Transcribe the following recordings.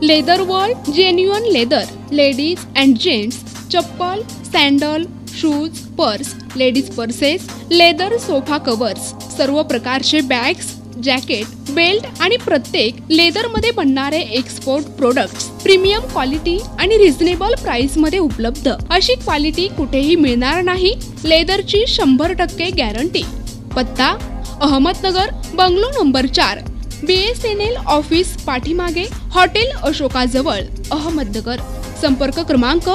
Leather world genuine leather ladies and gents chappal, sandal, shoes, purse, ladies purses, leather sofa covers, सर्व प्रकारचे bags, jacket, belt आणि प्रत्येक लेदरमध्ये बनणारे एक्सपोर्ट प्रोडक्ट्स प्रीमियम क्वालिटी आणि reasonable price मध्ये उपलब्ध। अशी क्वालिटी कुठेही मिळणार नाही। लेदरची 100% गॅरंटी। पत्ता Ahmednagar, bungalow number 4, BSNL office पाठीमागे, हॉटेल अशोकाजवळ, अहमदनगर। संपर्क क्रमांक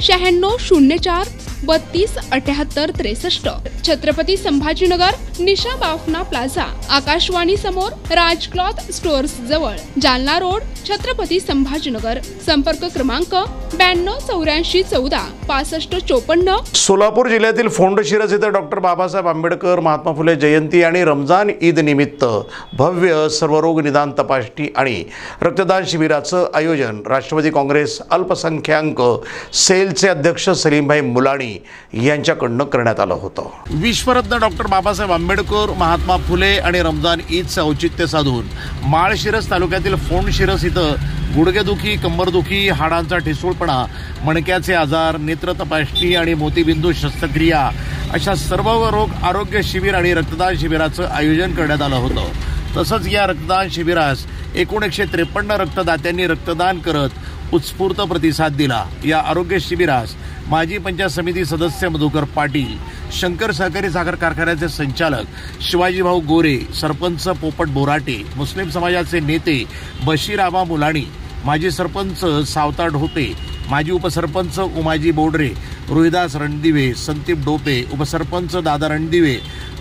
9604 32 78 63। छत्रपती संभाजीनगर, निशा बाफना प्लाझा, आकाशवाणी समोर, राज क्लॉथ स्टोअर्स जवळ, जालना रोड, छत्रपती संभाजीनगर। संपर्क क्रमांक 92 84 14 65 54। सोलापूर जिल्ह्यातील फोंडशिरस येथे डॉक्टर बाबासाहेब आंबेडकर, महात्मा फुले जयंती आणि रमजान ईद निमित्त भव्य सर्वरोग निदान तपासणी आणि रक्तदान शिबिराचं आयोजन राष्ट्रवादी काँग्रेस अल्पसंख्याक सेलचे अध्यक्ष सलीमभाई मुलाणी यांच्याकडून करण्यात आलं होतं। विश्वरत्न डॉक्टर बाबासाहेब आंबेडकर, महात्मा फुले आणि रमजान ईदचे औचित्य साधून माळशिरस तालुक्यातील फोंडशिरस इथं गुडघेदुखी, कंबरदुखी, हाडांचा ठिसूळपणा, मणक्याचे आजार, नेत्र तपासणी आणि मोतीबिंदू शस्त्रक्रिया अशा सर्व रोग आरोग्य शिबिर आणि रक्तदान शिबिराचं आयोजन करण्यात आलं होतं। तसंच या रक्तदान शिबिरास एकूण 153 रक्तदात्यांनी रक्तदान करत उत्स्फूर्त प्रतिसाद दिला। या आरोग्य शिबिरास माजी पंचायत समिती सदस्य मधुकर पाटील, शंकर सहकारी साखर कारखान्याचे संचालक शिवाजीभाऊ गोरे, सरपंच पोपट बोराटे, मुस्लिम समाजाचे नेते बशीर आबा मुलाणी, माजी सरपंच सावता ढोपे, माजी उपसरपंच उमाजी बोडरे, रोहिदास रणदिवे, संदीप डोपे, उपसरपंच दादा रणदिवे,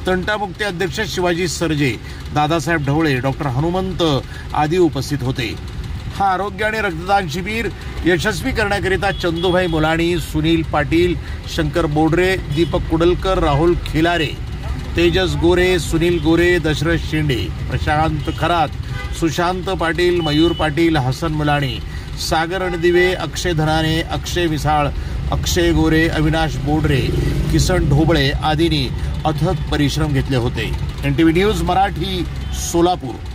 तंटामुक्ती अध्यक्ष शिवाजी सरजे, दादासाहेब ढवळे, डॉक्टर हनुमंत आदी उपस्थित होते। हा आरोग्य आणि रक्तदान शिबिर यशस्वी करण्याकरिता चंदूभाई मुलाणी, सुनील पाटील, शंकर बोडरे, दीपक कुडलकर, राहुल खिलारे, तेजस गोरे, सुनील गोरे, दशरथ शेंडे, प्रशांत खरात, सुशांत पाटील, मयूर पाटील, हसन मुलाणी, सागर रणदिवे, अक्षय धनाने, अक्षय मिसाळ, अक्षय गोरे, अविनाश बोडरे, किसन ढोबळे आदींनी अथक परिश्रम घेतले होते। NTV news Marathi, Solapur.